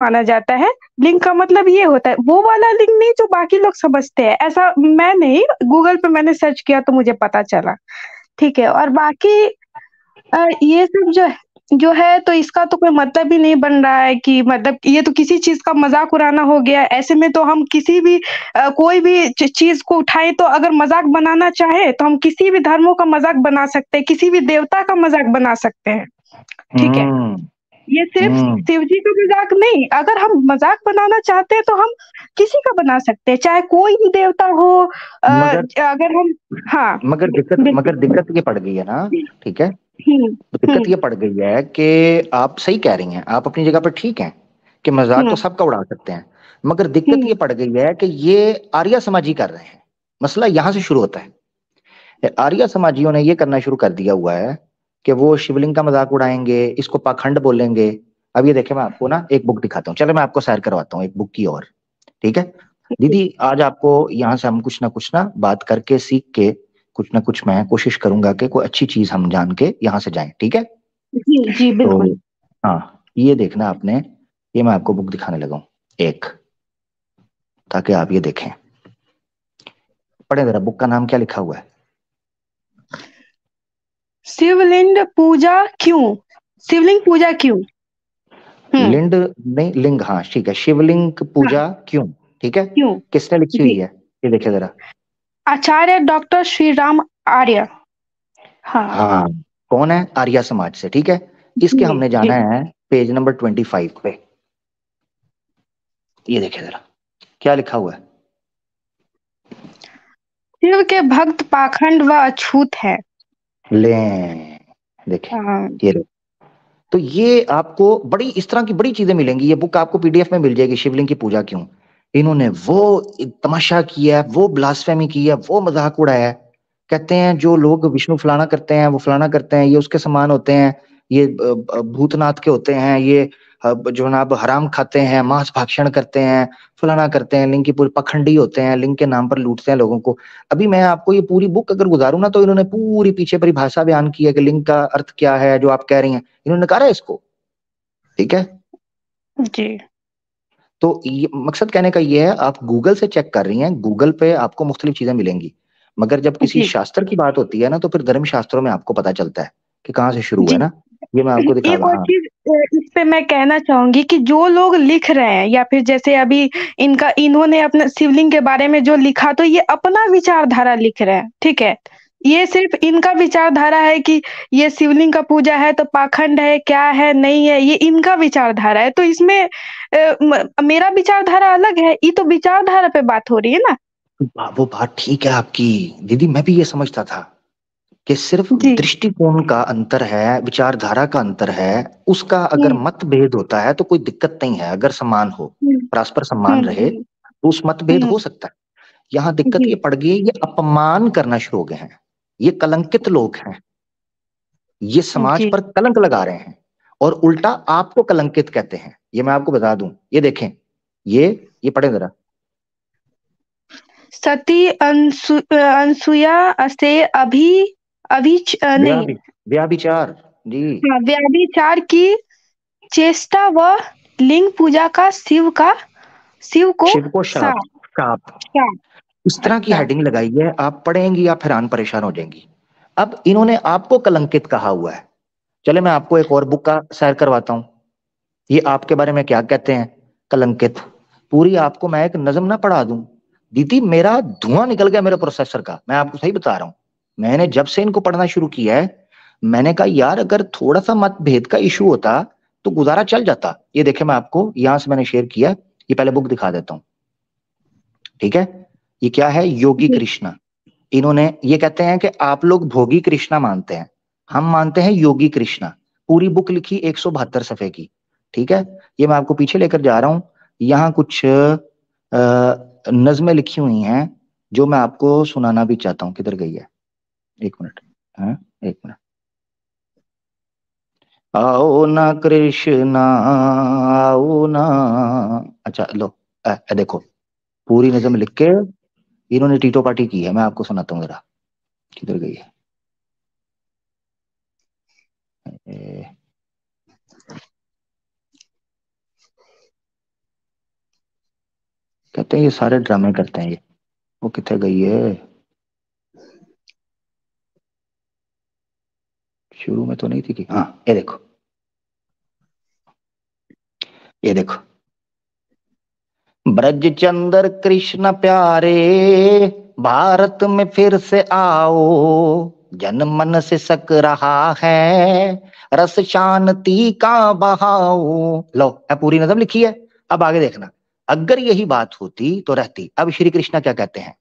माना जाता है। लिंग का मतलब ये होता है, वो वाला लिंग नहीं जो बाकी लोग समझते हैं, ऐसा मैं नहीं, गूगल पे मैंने सर्च किया तो मुझे पता चला, ठीक है? और बाकी ये सब जो है तो इसका तो कोई मतलब ही नहीं बन रहा है कि मतलब ये तो किसी चीज़ का मज़ाक उड़ाना हो गया। ऐसे में तो हम किसी भी कोई भी चीज़ को उठाएँ तो अगर मज़ाक बनाना चाहे तो हम किसी भी धर्मों का मज़ाक बना सकते हैं, किसी भी देवता का मज़ाक बना सकते हैं, ठीक है? हम्म। ये सिर्फ़ हम्म। शिव जी का मज़ाक नहीं, अगर हम मज़ाक बनाना चाहते हैं तो हम किसी का बना सकते हैं, चाहे कोई भी देवता हो मगर अगर हम हाँ, मगर बिल्कुल। दिक्कत ये पड़ गई है ना, ठीक है। हुँ, तो दिक्कत हुँ, ये पड़ गई है कि आप सही कह रही हैं, आप अपनी जगह पर ठीक हैं कि मजाक तो हुँ, सबका उड़ा सकते हैं। मगर दिक्कत हुँ, ये पड़ गई है कि ये आर्य समाजी कर रहे हैं। मसला यहां से शुरू होता है। ये आर्य समाजियों ने ये करना शुरू कर दिया हुआ है कि वो शिवलिंग का मजाक उड़ाएंगे, इसको पाखंड बोलेंगे। अब ये देखें, मैं आपको ना एक बुक दिखाता हूँ, चलो मैं आपको सैर करवाता हूँ एक बुक की और। ठीक है जी, दीदी, आज आपको यहाँ से हम कुछ ना बात करके सीख के कुछ ना कुछ मैं कोशिश करूंगा कि कोई अच्छी चीज हम जान के यहाँ से जाएं, ठीक है। जी, जी, बिल्कुल। तो हाँ, ये देखना आपने, ये मैं आपको बुक दिखाने लगा हूँ एक, ताकि आप ये देखें। पढ़े जरा, बुक का नाम क्या लिखा हुआ है? शिवलिंग पूजा क्यों? शिवलिंग पूजा क्यों? हुँ, लिंड नहीं, लिंग, हाँ ठीक है, शिवलिंग हाँ, पूजा क्यों। ठीक है, क्यों? किसने लिखी हुई जी, है? ये देखिए जरा। आचार्य डॉक्टर श्री राम आर्य। हाँ, हाँ, कौन है? आर्य समाज से, ठीक है। इसके जी, हमने जाना जी। है पेज नंबर 25 पे। ये देखिए जरा, क्या लिखा हुआ है। शिव के भक्त पाखंड व अछूत हैं। ले, देखें, हाँ, ये लो। तो ये आपको बड़ी इस तरह की बड़ी चीजें मिलेंगी। ये बुक आपको पीडीएफ में मिल जाएगी, शिवलिंग की पूजा क्यों। इन्होंने वो तमाशा किया है, वो ब्लास्फेमी की है, वो मजाक उड़ाया है। कहते हैं जो लोग विष्णु फलाना करते हैं, वो फलाना करते हैं, ये उसके समान होते हैं, ये भूतनाथ के होते हैं, ये जो ना हराम खाते हैं, मांस भक्षण करते हैं, फलाना करते हैं, लिंग की पूरी पखंडी होते हैं, लिंग के नाम पर लूटते हैं लोगों को। अभी मैं आपको ये पूरी बुक अगर गुजारूं ना, तो इन्होंने पूरी पीछे परिभाषा बयान की है कि लिंग का अर्थ क्या है, जो आप कह रही हैं इन्होंने कहा है इसको। ठीक है, जी, तो ये मकसद कहने का ये है, आप गूगल से चेक कर रही हैं, गूगल पे आपको मुख्तलिफ चीजें मिलेंगी। मगर जब किसी जी, शास्त्र की बात होती है ना, तो फिर धर्म शास्त्रों में आपको पता चलता है कि कहाँ से शुरू हुआ है जी। ना। ये मैं आपको दिखा एक रहा, और हाँ। चीज़ इस पे मैं कहना चाहूँगी कि जो लोग लिख रहे हैं या फिर जैसे अभी इन्होंने अपना शिवलिंग के बारे में जो लिखा तो ये अपना विचारधारा लिख रहे हैं, ठीक है? ये सिर्फ़ इनका विचारधारा है कि ये शिवलिंग का पूजा है तो पाखंड है, क्या है, नहीं है, ये इनका विचारधारा है। तो इसमें मेरा विचारधारा अलग है, ये तो विचारधारा पे बात हो रही है ना? वो बात ठीक है आपकी दीदी, मैं भी ये समझता था कि सिर्फ जी। दृष्टिकोण का अंतर है, विचारधारा का अंतर है। उसका अगर हुँ, मतभेद होता है तो कोई दिक्कत नहीं है, अगर समान हो, हुँ, परस्पर सम्मान हुँ, रहे, हुँ, तो उस मतभेद हुँ, हो सकता है। यहाँ दिक्कत ये जी, पड़ गई है, ये अपमान करना शुरू हो गए हैं, ये कलंकित लोग हैं, ये समाज जी। पर कलंक लगा रहे हैं और उल्टा आपको कलंकित कहते हैं। ये मैं आपको बता दूं, ये देखें, ये पढ़े जरा। सती अनसुया से नहीं, व्याभिचार जी। हाँ, व्यभिचार की चेष्टा व लिंग पूजा का शिव को शिव को शाप, शाप शाप, शाप इस तरह की अच्छा, हेडिंग लगाई है, आप पढ़ेंगी आप हैरान परेशान हो जाएंगी। अब इन्होंने आपको कलंकित कहा हुआ है। चले मैं आपको एक और बुक का सैर करवाता हूं, ये आपके बारे में क्या कहते हैं, कलंकित। पूरी आपको मैं एक नज्म ना पढ़ा दूं, दीदी मेरा धुआं निकल गया मेरे प्रोसेसर का, मैं आपको सही बता रहा हूं। मैंने जब से इनको पढ़ना शुरू किया है, मैंने कहा यार अगर थोड़ा सा मतभेद का इशू होता तो गुजारा चल जाता। ये देखे, मैं आपको यहां से मैंने शेयर किया, ये पहले बुक दिखा देता हूँ। ठीक है, ये क्या है, योगी जी, कृष्णा। इन्होंने ये कहते हैं कि आप लोग भोगी कृष्णा मानते हैं, हम मानते हैं योगी कृष्णा। पूरी बुक लिखी 172 सफे की। ठीक है, ये मैं आपको पीछे लेकर जा रहा हूं। यहाँ कुछ नज्में लिखी हुई हैं जो मैं आपको सुनाना भी चाहता हूँ। किधर गई है, एक मिनट, हाँ, एक मिनट। आओ ना कृष्णा, आओ ना, अच्छा लो, देखो, पूरी नज्म लिख के इन्होंने टीटो पार्टी की है, मैं आपको सुनाता हूँ जरा। किधर गई है, ए, कहते हैं ये सारे ड्रामे करते हैं ये। वो कितने गई है, शुरू में तो नहीं थी कि, हाँ ये देखो, ये देखो, ब्रज चंद्र कृष्ण प्यारे, भारत में फिर से आओ, जन मन से सक रहा है, रस शांति का बहाओ। लो है पूरी नज़म लिखी है। अब आगे देखना, अगर यही बात होती तो रहती। अब श्री कृष्ण क्या कहते हैं,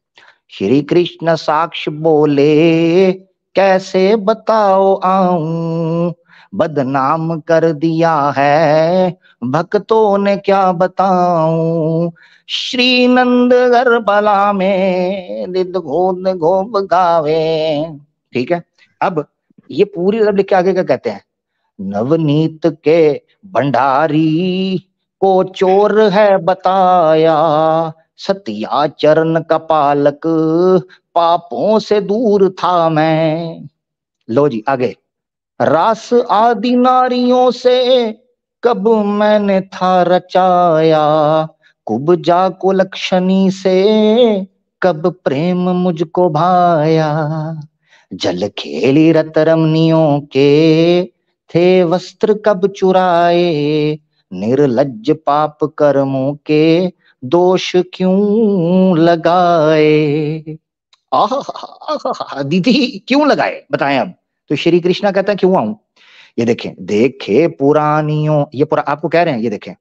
श्री कृष्ण साक्ष बोले, कैसे बताओ आऊं, बदनाम कर दिया है भक्तों ने क्या बताऊं, श्री नंद गर्भला में निद गोद गोप गावे। ठीक है। अब ये पूरी रब लिख के आगे क्या कहते हैं, नवनीत के भंडारी को चोर है बताया, सतिया चरण का पालक, पापों से दूर था मैं। लो जी आगे, रास आदि नारियों से कब मैंने था रचाया, कुब्जा को लक्षणी से कब प्रेम मुझको भाया, जल खेली रत रमनियों के थे वस्त्र कब चुराए, निर्लज्ज पाप कर्मों के दोष क्यों लगाए। आह दीदी क्यों लगाए बताएं अब। तो श्री कृष्णा कहता है क्यों आऊं, ये देखें, देखे पुरानियों, ये आपको कह रहे हैं, ये देखें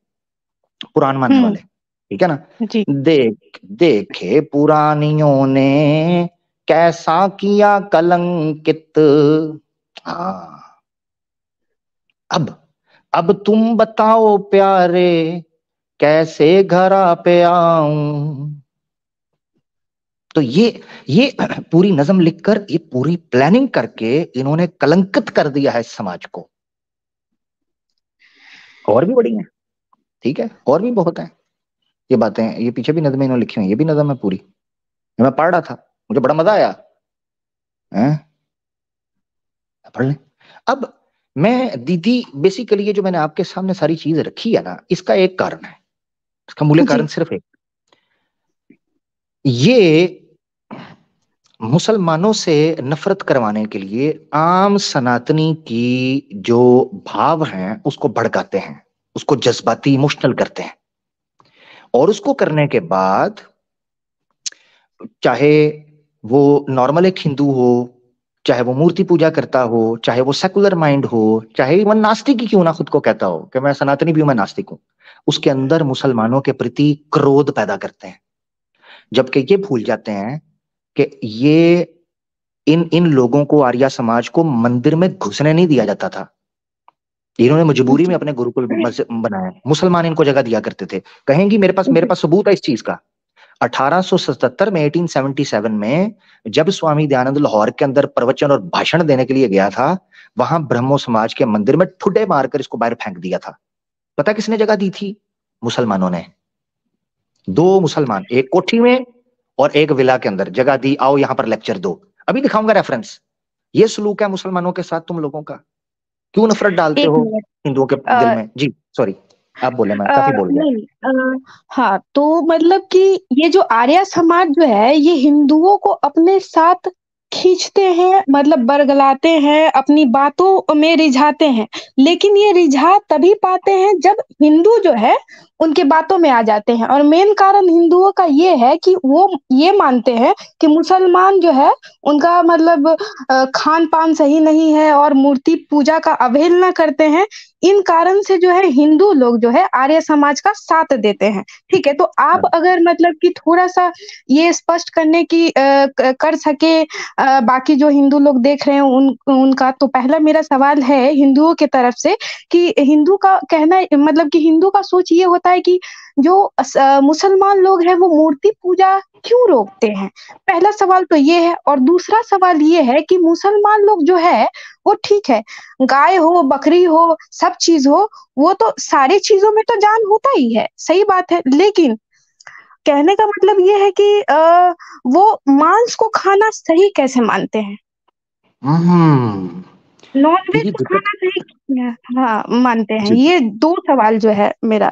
पुराण मानने हम्म। वाले, ठीक है ना। जी। देखे पुरानियों ने कैसा किया कलंकित। हाँ, अब अब तुम बताओ प्यारे, कैसे घरा पे आऊं। तो ये पूरी नज्म लिखकर, ये पूरी प्लानिंग करके इन्होंने कलंकित कर दिया है इस समाज को। और भी बड़ी है, ठीक है, और भी बहुत है ये बातें। ये पीछे भी नज़में इन्होंने लिखी हुई, ये भी नज़म है पूरी, ये मैं पढ़ रहा था, मुझे बड़ा मजा आया है, पढ़ ले। अब मैं दीदी बेसिकली ये जो मैंने आपके सामने सारी चीज रखी है ना, इसका एक कारण है, इसका मूल्य कारण जी। सिर्फ एक, ये मुसलमानों से नफरत करवाने के लिए आम सनातनी की जो भाव हैं उसको भड़काते हैं, उसको जज्बाती इमोशनल करते हैं। और उसको करने के बाद चाहे वो नॉर्मल एक हिंदू हो, चाहे वो मूर्ति पूजा करता हो, चाहे वो सेकुलर माइंड हो, चाहे वो नास्तिक ही क्यों ना खुद को कहता हो कि मैं सनातनी भी हूं, मैं नास्तिक हूं, उसके अंदर मुसलमानों के प्रति क्रोध पैदा करते हैं। जबकि ये भूल जाते हैं कि ये इन इन लोगों को, आर्य समाज को मंदिर में घुसने नहीं दिया जाता था। इन्होंने मजबूरी में जी। अपने गुरुकुल मस्जिद बनाया, मुसलमान इनको जगह दिया करते थे। कहेंगी मेरे पास सबूत है इस चीज का। 1877 में, 1877 में जब स्वामी दयानंद लाहौर के अंदर प्रवचन और भाषण देने के लिए गया था, वहां ब्रह्मो समाज के मंदिर में ठुड्डे मारकर इसको बाहर फेंक दिया था। पता किसने जगह दी थी, मुसलमानों ने। दो मुसलमान, एक कोठी में और एक विला के अंदर जगह दी, आओ यहां पर लेक्चर दो। अभी दिखाऊंगा रेफरेंस। ये सलूक है मुसलमानों के साथ तुम लोगों का, क्यों नफरत डालते एक हो मिनट। हिंदुओं के दिल में। जी सॉरी, आप बोले, मैं काफी बोल गया। नहीं। हाँ, तो मतलब कि ये जो आर्य समाज जो है, ये हिंदुओं को अपने साथ खींचते हैं, मतलब बरगलाते हैं, अपनी बातों में रिझाते हैं। लेकिन ये रिझा तभी पाते हैं जब हिंदू जो है उनके बातों में आ जाते हैं। और मेन कारण हिंदुओं का ये है कि वो ये मानते हैं कि मुसलमान जो है उनका मतलब खान पान सही नहीं है और मूर्ति पूजा का अवहेलना करते हैं। इन कारण से जो है हिंदू लोग जो है आर्य समाज का साथ देते हैं। ठीक है, तो आप हाँ। अगर मतलब कि थोड़ा सा ये स्पष्ट करने की कर सके बाकी जो हिंदू लोग देख रहे हैं उनका, तो पहला मेरा सवाल है हिंदुओं की तरफ से कि हिंदू का कहना मतलब कि हिंदू का सोच ये होता है कि जो मुसलमान लोग हैं वो मूर्ति पूजा क्यों रोकते हैं। पहला सवाल तो ये है। और दूसरा सवाल ये है कि मुसलमान लोग जो है वो ठीक है, गाय हो बकरी हो सब चीज हो, वो तो सारी चीजों में तो जान होता ही है, सही बात है। लेकिन कहने का मतलब ये है कि वो मांस को खाना सही कैसे मानते हैं, हम्म। नॉन वेज दीदी को दिक्कत, खाना सही हाँ मानते हैं। जी ये दो सवाल जो है मेरा।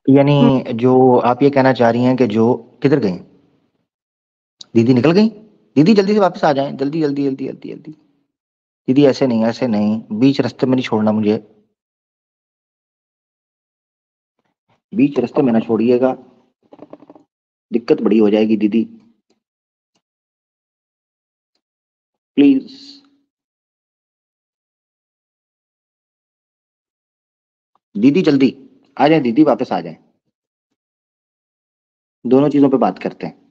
यानी जो आप ये कहना चाह रही हैं कि जो किधर गई दीदी, निकल गई दीदी, जल्दी से वापस आ जाएं, जल्दी जल्दी जल्दी जल्दी जल्दी। दीदी ऐसे नहीं, ऐसे नहीं, बीच रास्ते में नहीं छोड़ना मुझे, बीच रास्ते में ना छोड़िएगा, दिक्कत बड़ी हो जाएगी दीदी, प्लीज। दीदी जल्दी आ जाए, दीदी वापस आ जाए, दोनों चीजों पे बात करते हैं।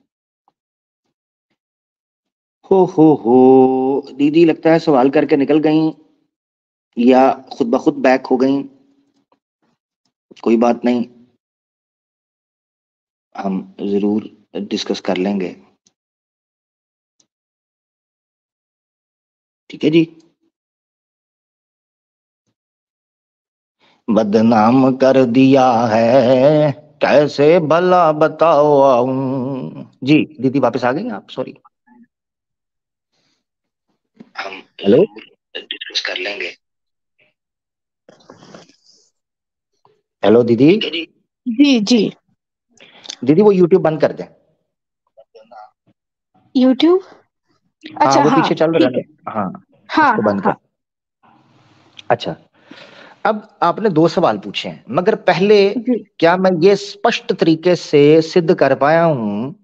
हो दीदी लगता है सवाल करके निकल गई या खुद ब खुद बैक हो गई, कोई बात नहीं, हम जरूर डिस्कस कर लेंगे, ठीक है जी। बदनाम कर दिया है, कैसे भला बताओ आऊं जी। दीदी वापस आ गई आप, सॉरी, हम हेलो डिस्कस कर लेंगे। हेलो दीदी, जी जी। दीदी वो यूट्यूब बंद कर दें। यूट्यूब, हाँ अच्छा वो हाँ पीछे चल रहा ठीक है है। ना, हाँ हाँ उसको हाँ बंद कर। हाँ। अच्छा, अब आपने दो सवाल पूछे हैं, मगर पहले जी। क्या मैं ये स्पष्ट तरीके से सिद्ध कर पाया हूं कि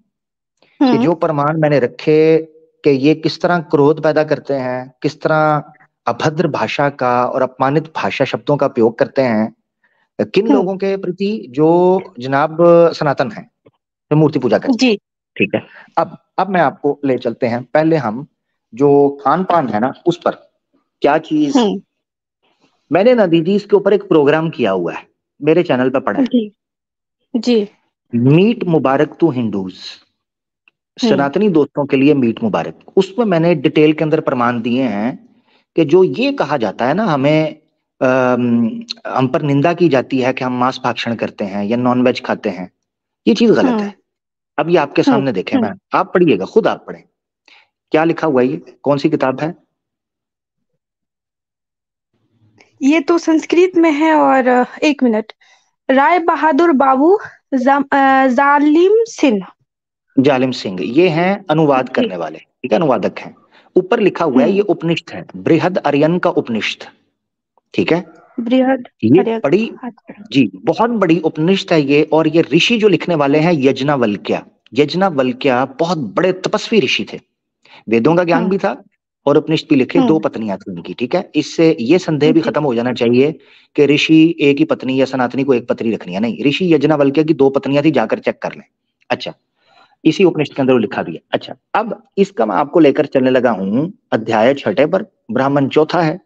हम्म जो प्रमाण मैंने रखे कि ये किस तरह क्रोध पैदा करते हैं, किस तरह अभद्र भाषा का और अपमानित भाषा शब्दों का प्रयोग करते हैं किन हम्म। लोगों के प्रति, जो जनाब सनातन है, जो मूर्ति पूजा करते हैं, जी। ठीक है। अब मैं आपको ले चलते हैं, पहले हम जो खान पान है ना उस पर, क्या चीज, हम्म। मैंने ना दीदी इसके ऊपर एक प्रोग्राम किया हुआ है, मेरे चैनल पे पड़ा है, जी जी। मीट मुबारक टू हिंदूज, हम्म सनातनी दोस्तों के लिए मीट मुबारक। उसमें मैंने डिटेल के अंदर प्रमाण दिए हैं कि जो ये कहा जाता है ना हमें, हम पर निंदा की जाती है कि हम मांस भक्षण करते हैं या नॉन वेज खाते हैं, ये चीज गलत हम्म है। अब ये आपके हम्म सामने देखें, हम्म। मैं, आप पढ़िएगा, खुद आप पढ़ें, क्या लिखा हुआ है, ये कौन सी किताब है। ये तो संस्कृत में है, और एक मिनट, राय बहादुर बाबू जालिम सिंह। जालिम सिंह, ये हैं अनुवाद जी। करने वाले, ठीक है, अनुवादक हैं। ऊपर लिखा हुआ है, हम्म। ये उपनिषद है, बृहद अरियन का उपनिषद, ठीक है। बृहद ये हरित। बड़ी, अच्छा। जी बहुत बड़ी उपनिषद है ये, और ये ऋषि जो लिखने वाले हैं यज्ञवल्क्य, यज्ञवल्क्य बहुत बड़े तपस्वी ऋषि थे, वेदों का ज्ञान हम्म भी था और उपनिषद भी लिखे, दो हम्म। पत्नियां थी उनकी, ठीक है। इससे ये संदेह भी जी। खत्म हो जाना चाहिए कि ऋषि एक ही पत्नी या सनातनी को एक पत्नी रखनी है, नहीं, ऋषि यज्ञवल्क्य की दो पत्नियां थी, जाकर चेक कर लें। अच्छा, इसी उपनिषद के अंदर वो लिखा भी है। अच्छा, अब इसका मैं आपको लेकर चलने लगा हूं अध्याय 6 पर, ब्राह्मण चौथा है,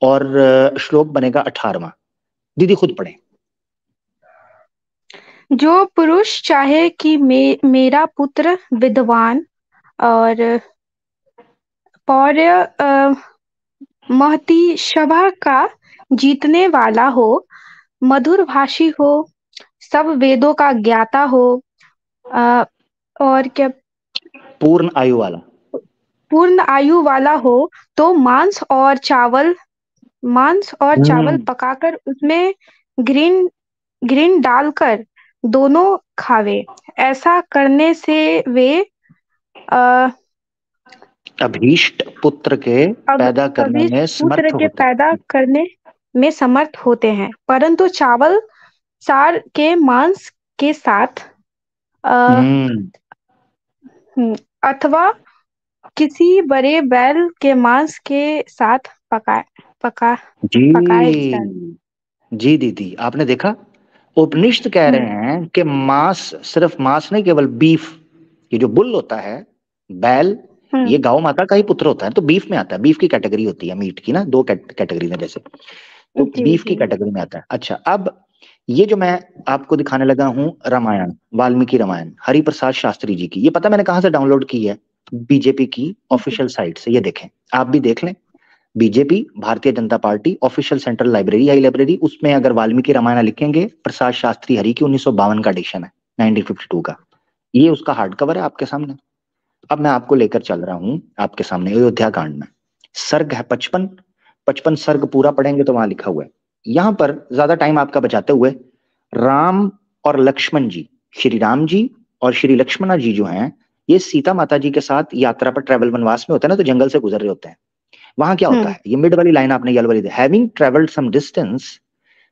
और श्लोक बनेगा 18वां। दीदी खुद पढ़े। जो पुरुष चाहे कि मेरा पुत्र विद्वान और पौर्य महती सभा का जीतने वाला हो, मधुर भाषी हो, सब वेदों का ज्ञाता हो, अ, और क्या, पूर्ण आयु वाला। पूर्ण आयु वाला हो, तो मांस और चावल हम्म, पकाकर उसमें घृण घृण डालकर दोनों खावे। ऐसा करने से वे अ, अभीष्ट पुत्र के अब पैदा करने अभी में पुत्र समर्थ के होते पैदा हैं। करने में समर्थ होते हैं, परंतु चावल सार के मांस के साथ अ, हम्म, अथवा किसी बड़े बैल के मांस के साथ पका पकाए जी, जाए। जी दीदी, आपने देखा, उपनिषद कह हम्म रहे हैं कि मांस, सिर्फ मांस नहीं, केवल बीफ, ये जो बुल होता है, बैल, हम्म। ये गौ माता का ही पुत्र होता है, तो बीफ में आता है, बीफ की कैटेगरी होती है मीट की ना, दो कैटेगरी में जैसे, तो जी बीफ की जी। कैटेगरी में आता है। अच्छा, अब ये जो मैं आपको दिखाने लगा हूं रामायण, वाल्मीकि रामायण, हरिप्रसाद शास्त्री जी की, ये पता मैंने कहां से डाउनलोड की है, बीजेपी की जी ऑफिशियल साइट से, ये देखें, आप भी देख लें, BJP, Bharatiya Janata party official central library, आई लाइब्रेरी, उसमें अगर वाल्मीकि रामायण लिखेंगे, प्रसाद शास्त्री हरि की 1952 का एडिशन है, 1952 का, ये उसका हार्ड कवर है आपके सामने। अब मैं आपको लेकर चल रहा हूं आपके सामने अयोध्या कांड में, सर्ग है 55, 55 सर्ग पूरा पढ़ेंगे तो वहां लिखा हुआ है, यहां पर ज्यादा टाइम आपका बचाते हुए, राम और लक्ष्मण जी, श्री राम जी और श्री लक्ष्मणा जी जो हैं, ये सीता माता जी के साथ यात्रा पर ट्रेवल वनवास में होते हैं ना, तो जंगल से गुजर रहे होते हैं। वहां क्या होता है, ये मिड वाली लाइन आपने ये वाली, हैविंग ट्रेवल्ड सम डिस्टेंस,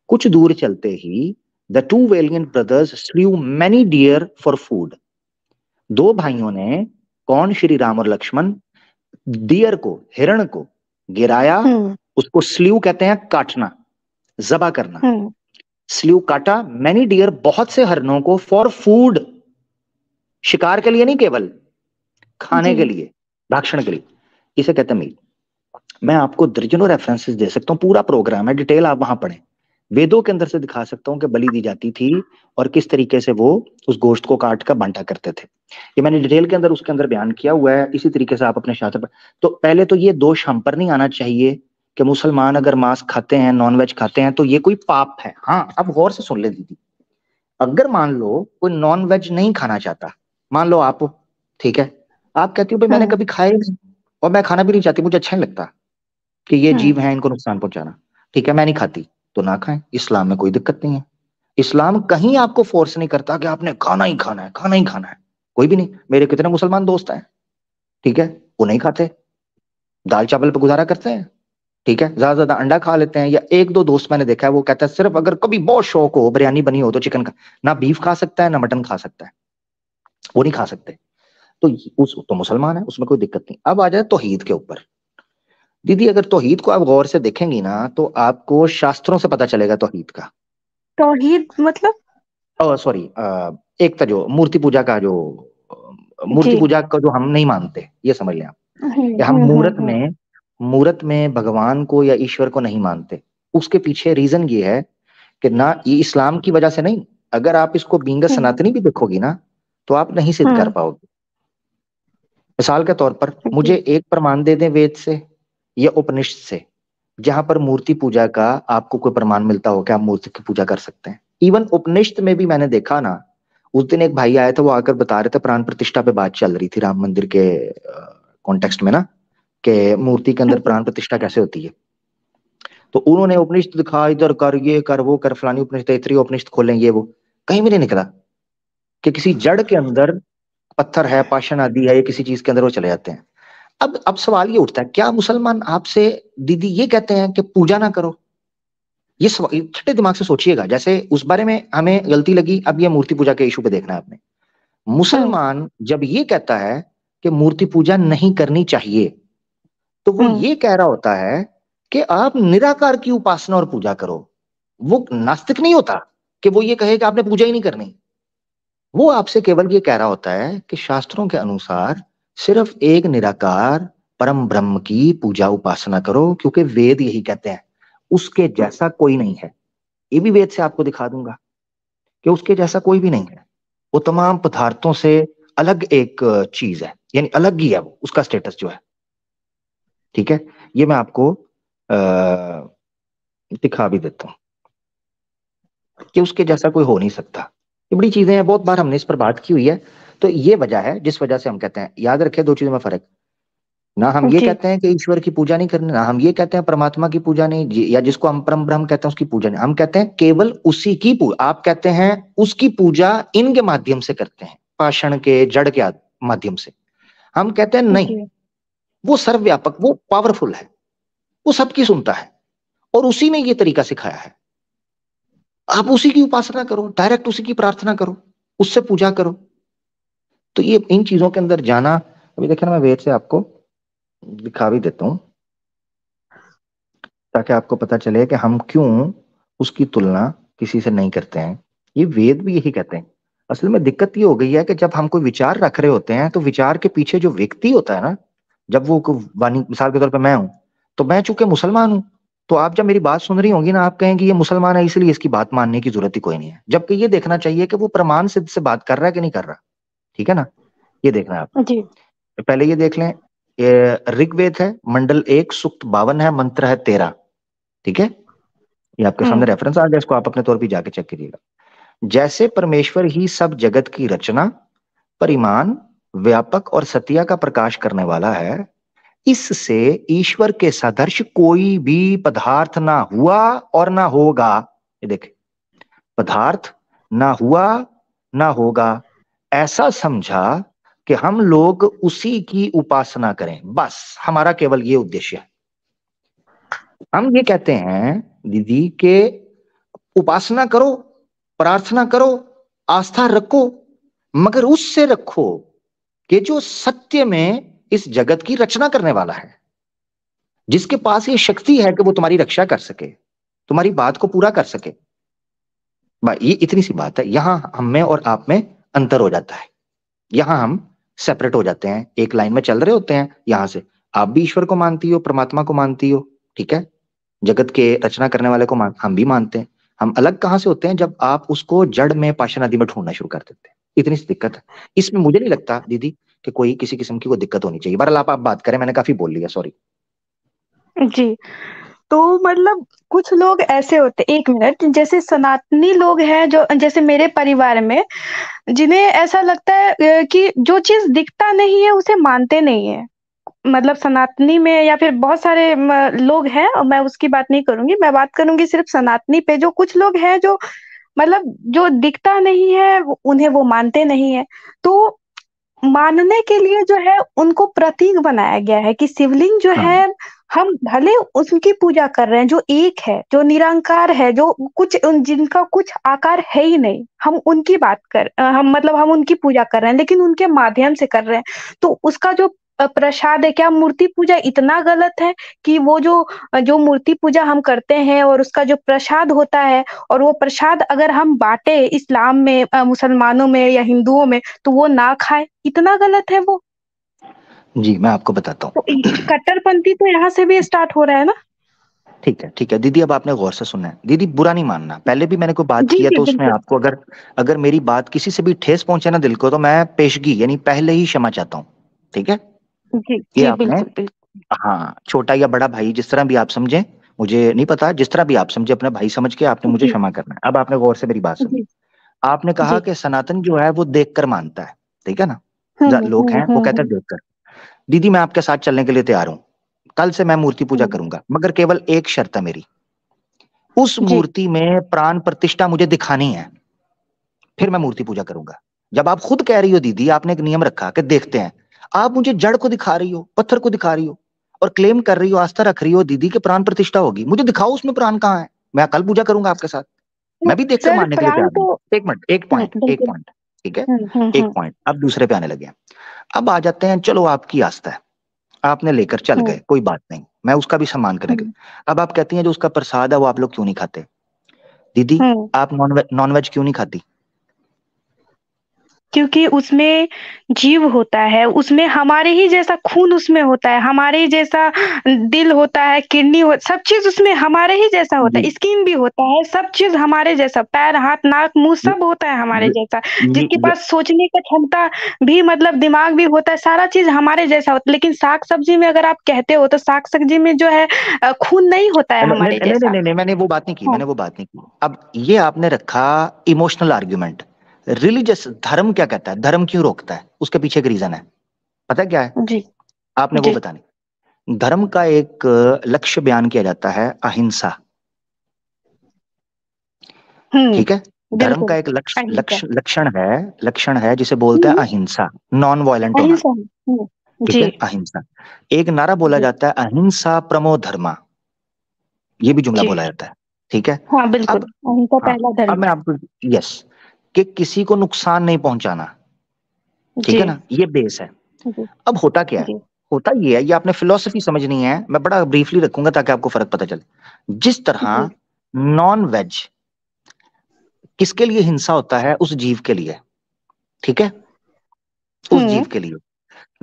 कुछ दूर चलते ही the two valiant brothers slew many deer for food. दो भाइयों ने, कौन, श्री राम और लक्ष्मण, डियर को, हिरण को गिराया, उसको स्लीव कहते हैं काटना, जबा करना, स्लीव काटा, मैनी डियर बहुत से हरणों को, फॉर फूड शिकार के लिए नहीं, केवल खाने के लिए, भक्षण के लिए, इसे कहते हैं मीट। मैं आपको दर्जनों रेफरेंसेस दे सकता हूं, पूरा प्रोग्राम है, डिटेल आप वहां पढ़ें। वेदों के अंदर से दिखा सकता हूं कि बलि दी जाती थी और किस तरीके से वो उस गोश्त को काट कर बांटा करते थे। ये मैंने डिटेल के अंदर उसके अंदर बयान किया हुआ है। इसी तरीके से आप अपने शास्त्र पर, तो पहले तो ये दोष हम पर नहीं आना चाहिए कि मुसलमान अगर मांस खाते हैं, नॉनवेज खाते हैं, तो ये कोई पाप है। हाँ, अब गौर से सुन ले दीदी, अगर मान लो कोई नॉन वेज नहीं खाना चाहता, मान लो आप, ठीक है, आप कहती हो भाई मैंने कभी खाया नहीं और मैं खाना भी नहीं चाहती, मुझे अच्छा नहीं लगता कि ये जीव हैं, इनको नुकसान पहुंचाना, ठीक है, मैं नहीं खाती, तो ना खाएं, इस्लाम में कोई दिक्कत नहीं है। इस्लाम कहीं आपको फोर्स नहीं करता कि आपने खाना ही खाना है, खाना ही खाना है, कोई भी नहीं। मेरे कितने मुसलमान दोस्त हैं, ठीक है, वो नहीं खाते, दाल चावल पे गुजारा करते हैं, ठीक है, ज्यादा ज्यादा अंडा खा लेते हैं, या एक दो दोस्त मैंने देखा है वो कहता है सिर्फ अगर कभी बहुत शौक हो, बिरयानी बनी हो तो चिकन का, ना बीफ खा सकता है ना मटन खा सकता है, वो नहीं खा सकते। तो उस तो मुसलमान है, उसमें कोई दिक्कत नहीं। अब आ जाए तौहीद के ऊपर। दीदी अगर तौहीद को आप गौर से देखेंगी ना, तो आपको शास्त्रों से पता चलेगा तौहीद का। तौहीद मतलब? सॉरी, एक था जो मूर्ति पूजा का, जो जी। मूर्ति पूजा का जो हम नहीं मानते, ये समझ लें आप, कि हम मूर्त में भगवान को या ईश्वर को नहीं मानते। उसके पीछे रीजन ये है कि ना, ये इस्लाम की वजह से नहीं, अगर आप इसको बींग सनातनी भी देखोगी ना, तो आप नहीं सिद्ध कर पाओगे। मिसाल के तौर पर मुझे एक प्रमाण दे दें वेद से या उपनिषद से, जहां पर मूर्ति पूजा का आपको कोई प्रमाण मिलता हो कि आप मूर्ति की पूजा कर सकते हैं। इवन उपनिषद में भी मैंने देखा ना, उस दिन एक भाई आया था, वो आकर बता रहे थे, प्राण प्रतिष्ठा पे बात चल रही थी राम मंदिर के कॉन्टेक्स्ट में ना, कि मूर्ति के अंदर प्राण प्रतिष्ठा कैसे होती है। तो उन्होंने उपनिषद दिखा, इधर कर, ये कर, वो कर, फलानी उपनिषद, तैतरी उपनिषद खोलें, ये वो, कहीं भी नहीं निकला कि किसी जड़ के अंदर पत्थर है, पाषाण आदि है, या किसी चीज के अंदर वो चले जाते हैं। अब सवाल ये उठता है, क्या मुसलमान आपसे दीदी ये कहते हैं कि पूजा ना करो? ये छठे दिमाग से सोचिएगा, जैसे उस बारे में हमें गलती लगी, अब ये मूर्ति पूजा के इशू पे देखना है आपने। मुसलमान जब ये कहता है कि मूर्ति पूजा नहीं करनी चाहिए, तो वो ये कह रहा होता है कि आप निराकार की उपासना और पूजा करो। वो नास्तिक नहीं होता कि वो ये कहे कि आपने पूजा ही नहीं करनी। वो आपसे केवल ये कह रहा होता है कि शास्त्रों के अनुसार सिर्फ एक निराकार परम ब्रह्म की पूजा उपासना करो, क्योंकि वेद यही कहते हैं, उसके जैसा कोई नहीं है। ये भी वेद से आपको दिखा दूंगा कि उसके जैसा कोई भी नहीं है। वो तमाम पदार्थों से अलग एक चीज है, यानी अलग ही है वो, उसका स्टेटस जो है, ठीक है। ये मैं आपको दिखा भी देता हूं कि उसके जैसा कोई हो नहीं सकता। ये बड़ी चीजें हैं, बहुत बार हमने इस पर बात की हुई है। तो ये वजह है जिस वजह से हम कहते हैं, याद रखें दो चीजों में फर्क, ना हम ये कहते हैं कि ईश्वर की पूजा नहीं करनी, ना हम ये कहते हैं परमात्मा की पूजा नहीं, या जिसको हम परम ब्रह्म कहते हैं उसकी पूजा नहीं। हम कहते हैं केवल उसी की पूजा। आप कहते हैं उसकी पूजा इनके माध्यम से करते हैं, पाषाण के, जड़ के माध्यम से। हम कहते हैं नहीं, वो सर्वव्यापक, वो पावरफुल है, वो सबकी सुनता है, और उसी ने ये तरीका सिखाया है। आप उसी की उपासना करो, डायरेक्ट उसी की प्रार्थना करो, उससे पूजा करो। तो ये इन चीजों के अंदर जाना, अभी देखिए ना, मैं वेद से आपको दिखा भी देता हूं, ताकि आपको पता चले कि हम क्यों उसकी तुलना किसी से नहीं करते हैं। ये वेद भी यही कहते हैं। असल में दिक्कत ये हो गई है कि जब हम कोई विचार रख रहे होते हैं, तो विचार के पीछे जो व्यक्ति होता है ना, जब वो वाणी, मिसाल के तौर पर मैं हूं, तो मैं चूंकि मुसलमान हूं, तो आप जब मेरी बात सुन रही होंगी ना, आप कहेंगे ये मुसलमान है इसलिए इसकी बात मानने की जरूरत ही कोई नहीं है। जबकि ये देखना चाहिए कि वो प्रमाण सिद्ध से बात कर रहा है कि नहीं कर रहा, ठीक है ना। ये देखना है आप, पहले ये देख लें। ऋग्वेद है, मंडल 1, सूक्त 52 है, मंत्र है 13, ठीक है। ये आपके सामने रेफरेंस आ गया, इसको आप अपने तौर पर जाके चेक करिएगा। जैसे परमेश्वर ही सब जगत की रचना, परिमाण, व्यापक और सत्या का प्रकाश करने वाला है, इससे ईश्वर के सदृश कोई भी पदार्थ ना हुआ और ना होगा। ये देखे, पदार्थ ना हुआ ना होगा, ऐसा समझा कि हम लोग उसी की उपासना करें, बस हमारा केवल ये उद्देश्य है। हम ये कहते हैं दीदी के उपासना करो, प्रार्थना करो, आस्था रखो, मगर उससे रखो कि जो सत्य में इस जगत की रचना करने वाला है, जिसके पास ये शक्ति है कि वो तुम्हारी रक्षा कर सके, तुम्हारी बात को पूरा कर सके। ये इतनी सी बात है। यहां हम में और आप में अंतर हो जाता है, यहां हम सेपरेट हो जाते हैं, एक लाइन में चल रहे होते हैं। यहां से आप भी ईश्वर को मानती हो, परमात्मा को मानती हो, ठीक है, जगत के रचना करने वाले को हम भी मानते हैं। हम अलग कहां से होते हैं? जब आप उसको जड़ में, पाषाण आदि में ढूंढना शुरू कर देते हैं। इतनी सी दिक्कत है। इसमें मुझे नहीं लगता दीदी कि कोई किसी किस्म की कोई दिक्कत होनी चाहिए। बहरहाल आप बात करें, मैंने काफी बोल लिया, सॉरी। जी। तो मतलब कुछ लोग ऐसे होते, एक मिनट, जैसे सनातनी लोग हैं जो, जैसे मेरे परिवार में, जिन्हें ऐसा लगता है कि जो चीज दिखता नहीं है उसे मानते नहीं है। मतलब सनातनी में या फिर बहुत सारे लोग हैं, और मैं उसकी बात नहीं करूंगी, मैं बात करूंगी सिर्फ सनातनी पे। जो कुछ लोग हैं जो मतलब जो दिखता नहीं है उन्हें वो मानते नहीं है। तो मानने के लिए जो है उनको प्रतीक बनाया गया है कि शिवलिंग जो हाँ है, हम भले उसकी पूजा कर रहे हैं, जो एक है, जो निरंकार है, जो कुछ जिनका कुछ आकार है ही नहीं, हम उनकी बात कर हम मतलब हम उनकी पूजा कर रहे हैं, लेकिन उनके माध्यम से कर रहे हैं। तो उसका जो प्रसाद है, क्या मूर्ति पूजा इतना गलत है कि वो जो जो मूर्ति पूजा हम करते हैं और उसका जो प्रसाद होता है, और वो प्रसाद अगर हम बांटे इस्लाम में, मुसलमानों में या हिंदुओं में, तो वो ना खाए, इतना गलत है वो। जी, मैं आपको बताता तो हूँ। कट्टरपंथी तो यहाँ से भी स्टार्ट हो रहा है ना। ठीक है, ठीक है दीदी, अब आपने गौर से सुनना है दीदी, बुरा नहीं मानना। पहले भी मैंने कोई बात जी किया जी तो उसमें बिल्कुल। आपको अगर अगर मेरी बात किसी से भी ठेस पहुंचे ना दिल को, तो मैं पेशगी यानी पहले ही क्षमा चाहता हूँ, ठीक है। जी ये जी आपने, बिल्कुल बिल्कुल। हाँ, छोटा या बड़ा भाई जिस तरह भी आप समझें, मुझे नहीं पता, जिस तरह भी आप समझे अपना भाई समझ के आपने मुझे जी क्षमा करना है। अब आपने गौर से मेरी बात सुनी। जी आपने कहा जी। कि सनातन जो है वो देखकर मानता है, ठीक है ना। लोग हैं वो कहते हैं देखकर। दीदी मैं आपके साथ चलने के लिए तैयार हूँ, कल से मैं मूर्ति पूजा हम्म, करूंगा, मगर केवल एक शर्त है मेरी, उस जी मूर्ति में प्राण प्रतिष्ठा मुझे दिखानी है, फिर मैं मूर्ति पूजा करूंगा। जब आप खुद कह रही हो दीदी, आपने एक नियम रखा कि देखते हैं, आप मुझे जड़ को दिखा रही हो, पत्थर को दिखा रही हो, और क्लेम कर रही हो, आस्था रख रही हो दीदी के प्राण प्रतिष्ठा होगी, मुझे दिखाओ उसमें प्राण कहाँ है, मैं कल पूजा करूंगा आपके साथ। तो मैं भी देखकर सर मानने के लिए प्राण तैयार हूँ। तो। एक मिनट, एक पॉइंट, एक बिल्कुल। पॉइंट, ठीक है, एक हम्म। पॉइंट। अब दूसरे पे आने लगे हैं। अब आ जाते हैं, चलो आपकी आस्था है, आपने लेकर चल हम्म गए, कोई बात नहीं, मैं उसका भी सम्मान करने के। हम्म अब आप कहती हैं जो उसका प्रसाद है वो आप लोग क्यों नहीं खाते? दीदी हम्म। आप नॉन वेज क्यों नहीं खाती? क्योंकि उसमें जीव होता है, उसमें हमारे ही जैसा खून उसमें होता है, हमारे ही जैसा दिल होता है, किडनी हो, सब चीज उसमें हमारे ही जैसा होता जी, है, स्किन भी होता है, सब चीज हमारे जैसा, पैर, हाथ, नाक, मुंह ये सब होता है हमारे ये जैसा। ये, जिसके ये पास सोचने का क्षमता भी, मतलब दिमाग भी होता है, सारा चीज हमारे जैसा होता है। लेकिन साग सब्जी में अगर आप कहते हो, तो साग सब्जी में जो है खून नहीं होता है नहीं हमारे नहीं नहीं जैसा। नहीं नहीं, मैंने वो बात नहीं की, हाँ मैंने वो बात नहीं की। अब ये आपने रखा इमोशनल आर्ग्यूमेंट। रिलीजियस धर्म क्या कहता है, धर्म क्यों रोकता है, उसके पीछे एक रीजन है, पता है क्या है? जी आपने वो जी। बतानी। धर्म का एक लक्ष्य बयान किया जाता है, अहिंसा, ठीक है। धर्म का बिल्कुल। एक लक्ष्य अहिंसा। लक्ष्य लक्षण है जिसे बोलते हैं हम्म, अहिंसा, नॉन वायलेंट होना, अहिंसा। ठीक जी है, अहिंसा। एक नारा बोला जी जाता है, अहिंसा परमो धर्मा, ये भी जुमला जी। बोला जाता है, ठीक है। हाँ बिल्कुल, अब, अहिंसा हाँ, पहला अब धर्म। मैं आपको, यस, कि किसी को नुकसान नहीं पहुंचाना, ठीक जी है ना, ये बेस है। जी अब होता क्या है? जी होता ये है, ये आपने फिलोसफी समझनी है, मैं बड़ा ब्रीफली रखूंगा ताकि आपको फर्क पता चले। जिस जी। तरह नॉन वेज किसके लिए हिंसा होता है, उस जीव के लिए, ठीक है, उस हुँ, जीव के लिए,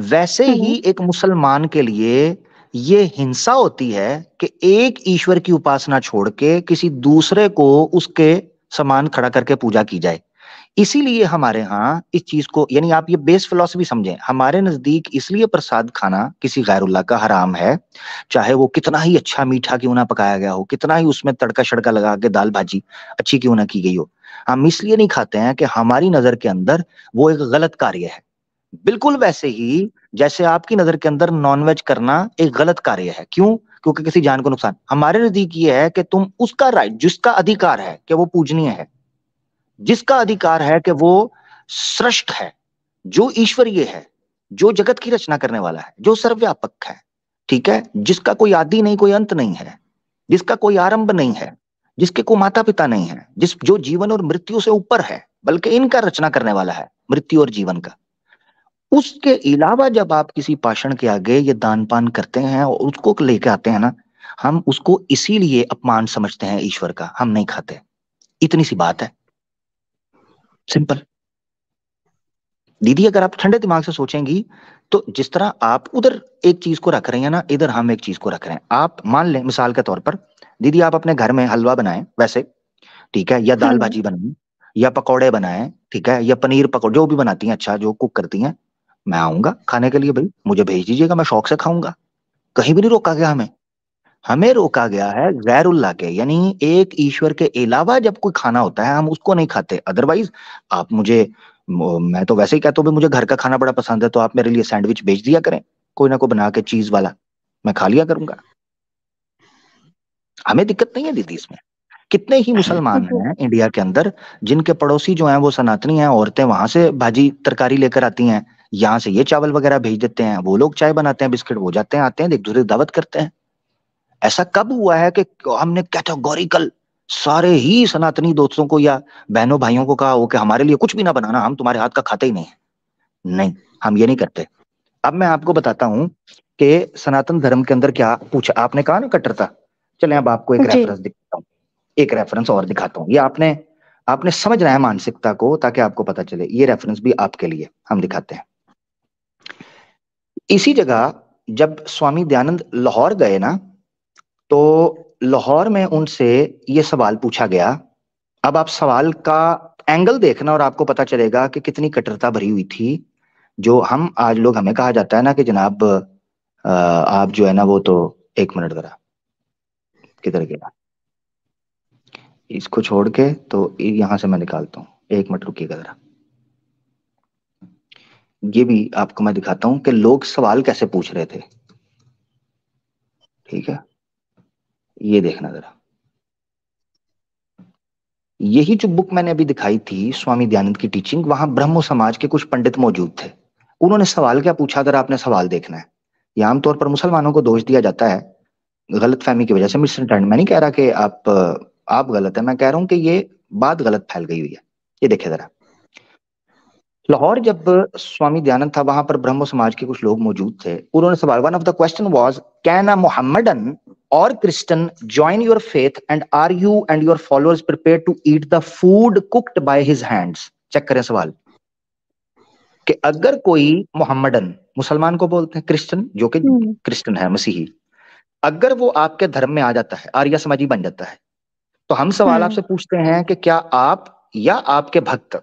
वैसे ही हुँ, एक मुसलमान के लिए ये हिंसा होती है कि एक ईश्वर की उपासना छोड़ के किसी दूसरे को उसके समान खड़ा करके पूजा की जाए। इसीलिए हमारे यहाँ इस चीज को, यानी आप ये बेस फिलॉसफी समझें, हमारे नजदीक इसलिए प्रसाद खाना किसी गैरुल्लाह का हराम है, चाहे वो कितना ही अच्छा मीठा क्यों ना पकाया गया हो, कितना ही उसमें तड़का शड़का लगा के दाल भाजी अच्छी क्यों ना की गई हो। हम इसलिए नहीं खाते हैं कि हमारी नजर के अंदर वो एक गलत कार्य है। बिल्कुल वैसे ही जैसे आपकी नजर के अंदर नॉनवेज करना एक गलत कार्य है, क्यों? क्योंकि किसी जान को नुकसान। हमारे नजदीक ये है कि तुम उसका राइट, जिसका अधिकार है कि वो पूजनीय है, जिसका अधिकार है कि वो सृष्ट है, जो ईश्वरीय है, जो जगत की रचना करने वाला है, जो सर्वव्यापक है, ठीक है, जिसका कोई आदि नहीं, कोई अंत नहीं है, जिसका कोई आरंभ नहीं है, जिसके कोई माता पिता नहीं है, जो जीवन और मृत्यु से ऊपर है, बल्कि इनका रचना करने वाला है, मृत्यु और जीवन का। उसके अलावा जब आप किसी पाषाण के आगे ये दान पान करते हैं और उसको लेके आते हैं ना, हम उसको इसीलिए अपमान समझते हैं ईश्वर का, हम नहीं खाते। इतनी सी बात है, सिंपल। दीदी अगर आप ठंडे दिमाग से सोचेंगी तो जिस तरह आप उधर एक चीज को रख रही हैं ना, इधर हम एक चीज को रख रहे हैं। आप मान लें मिसाल के तौर पर दीदी, आप अपने घर में हलवा बनाएं वैसे, ठीक है, या दाल हम्म। भाजी बनाएं, या पकौड़े बनाएं, ठीक है, या पनीर पकौड़े, जो भी बनाती हैं, अच्छा जो कुक करती हैं, मैं आऊंगा खाने के लिए, भाई मुझे भेज दीजिएगा, मैं शौक से खाऊंगा। कहीं भी नहीं रोका गया हमें। हमें रोका गया है गैरुल्लाह के, यानी एक ईश्वर के अलावा जब कोई खाना होता है हम उसको नहीं खाते। अदरवाइज आप मुझे, मैं तो वैसे ही कहता हूँ मुझे घर का खाना बड़ा पसंद है, तो आप मेरे लिए सैंडविच भेज दिया करें, कोई ना कोई बना के चीज वाला, मैं खा लिया करूंगा। हमें दिक्कत नहीं है दीदी इसमें। कितने ही मुसलमान हैं इंडिया के अंदर जिनके पड़ोसी जो हैं वो सनातनी हैं, औरतें वहां से भाजी तरकारी लेकर आती हैं, यहाँ से ये चावल वगैरह भेज देते हैं, वो लोग चाय बनाते हैं, बिस्किट, वो जाते हैं आते हैं, एक दूसरे की दावत करते हैं। ऐसा कब हुआ है कि हमने कैटेगोरिकल सारे ही सनातनी दोस्तों को या बहनों भाइयों को कहा हो कि हमारे लिए कुछ भी ना बनाना, हम तुम्हारे हाथ का खाते ही नहीं है? नहीं, हम ये नहीं करते। अब मैं आपको बताता हूं कि सनातन धर्म के अंदर क्या पूछा आपने, कहा ना कट्टरता। चले अब आपको एक जी। रेफरेंस दिखाता हूँ, एक रेफरेंस और दिखाता हूँ। ये आपने आपने समझना है मानसिकता को, ताकि आपको पता चले। ये रेफरेंस भी आपके लिए हम दिखाते हैं। इसी जगह जब स्वामी दयानंद लाहौर गए ना, तो लाहौर में उनसे ये सवाल पूछा गया। अब आप सवाल का एंगल देखना और आपको पता चलेगा कि कितनी कट्टरता भरी हुई थी। जो हम आज लोग, हमें कहा जाता है ना कि जनाब आप जो है ना वो तो, एक मिनट जरा, किधर गया, इसको छोड़ के तो यहां से मैं निकालता हूँ, एक मिनट रुकिएगा जरा। ये भी आपको मैं दिखाता हूँ कि लोग सवाल कैसे पूछ रहे थे, ठीक है। ये देखना जरा, यही जो बुक मैंने अभी दिखाई थी स्वामी दयानंद की टीचिंग, वहां ब्रह्मो समाज के कुछ पंडित मौजूद थे। उन्होंने सवाल क्या पूछा, अगर आपने सवाल देखना है। ये आमतौर पर मुसलमानों को दोष दिया जाता है गलत फहमी की वजह से, मिसअंडरस्टैंड। मैं नहीं कह रहा कि आप गलत है, मैं कह रहा हूं कि ये बात गलत फैल गई हुई है। ये देखिए जरा, लाहौर जब स्वामी दयानंद था, वहां पर ब्रह्मो समाज के कुछ लोग मौजूद थे। उन्होंने सवाल, one of the question was, can a Mohammedan or Christian join your faith and are you and your followers prepare to eat the food cooked by his hands? Check करें सवाल, कि अगर कोई मोहम्मदन, मुसलमान को बोलते हैं, क्रिश्चियन जो कि हम्म। क्रिश्चियन है, मसीही, अगर वो आपके धर्म में आ जाता है, आर्य समाजी बन जाता है, तो हम सवाल हम्म। आपसे पूछते हैं कि क्या आप या आपके भक्त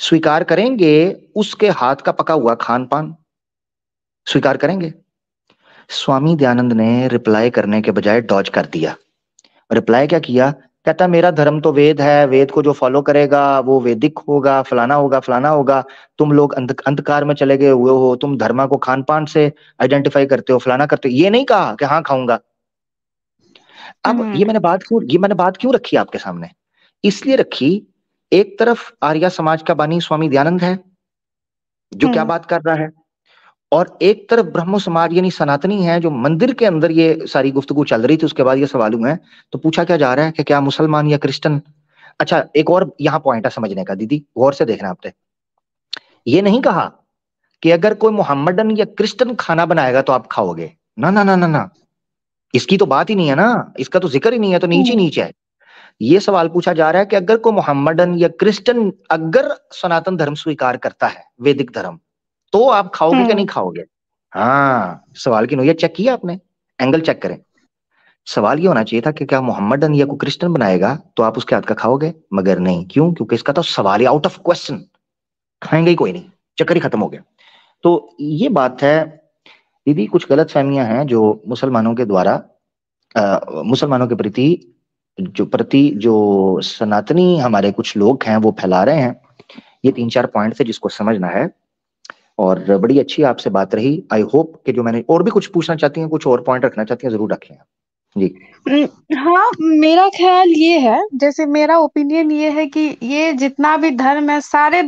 स्वीकार करेंगे उसके हाथ का पका हुआ खान पान? स्वीकार करेंगे? स्वामी दयानंद ने रिप्लाई करने के बजाय डॉज कर दिया। रिप्लाई क्या किया? कहता मेरा धर्म तो वेद है, वेद को जो फॉलो करेगा वो वैदिक होगा, फलाना होगा, फलाना होगा। तुम लोग अंधकार में चले गए हुए हो, तुम धर्म को खान पान से आइडेंटिफाई करते हो, फलाना करते हो। ये नहीं कहा कि हाँ खाऊंगा। अब हम्म। ये मैंने बात क्यों रखी आपके सामने? इसलिए रखी, एक तरफ आर्य समाज का बानी स्वामी दयानंद है जो क्या हम्म। बात कर रहा है, और एक तरफ ब्रह्मो समाज यानी सनातनी है जो मंदिर के अंदर ये सारी गुफ्तगू चल रही थी। उसके बाद ये सवाल हुए हैं, तो पूछा क्या जा रहा है कि क्या मुसलमान या क्रिश्चियन। अच्छा, एक और यहाँ पॉइंट है समझने का दीदी, गौर से देखना आपने। ये नहीं कहा कि अगर कोई मोहम्मदन या क्रिश्चियन खाना बनाएगा तो आप खाओगे, ना ना ना ना ना, इसकी तो बात ही नहीं है ना, इसका तो जिक्र ही नहीं है, तो नीचे हम्म। नीचे है। ये सवाल पूछा जा रहा है कि अगर कोई मोहम्मदन या क्रिश्चियन अगर सनातन धर्म स्वीकार करता है, वैदिक धर्म, तो आप खाओगे क्या नहीं हम्म। खाओगे? हाँ, सवाल की नोयत चेक किया आपने, एंगल चेक करें। सवाल ये होना चाहिए था कि क्या मोहम्मदन या कोई क्रिश्चियन बनाएगा तो आप उसके हाथ का खाओगे, मगर नहीं। क्यों? क्योंकि इसका तो सवाल ही आउट ऑफ क्वेश्चन, खाएंगे ही कोई नहीं, चक्कर ही खत्म हो गया। तो ये बात है दीदी, कुछ गलत फहमियां हैं जो मुसलमानों के द्वारा मुसलमानों के प्रति जो सनातनी हमारे कुछ लोग हैं वो फैला रहे हैं। ये 3-4 पॉइंट थे जिसको समझना है। और बड़ी अच्छी आपसे बात रही। आई होप कि जो मैंने और भी कुछ पूछना चाहती हैं, कुछ और पॉइंट रखना चाहती हैं, जरूर रखें। जी। हाँ, मेरा ख्याल ये है, जैसे मेरा ओपिनियन ये है कि ये जितना भी धर्म है, सारे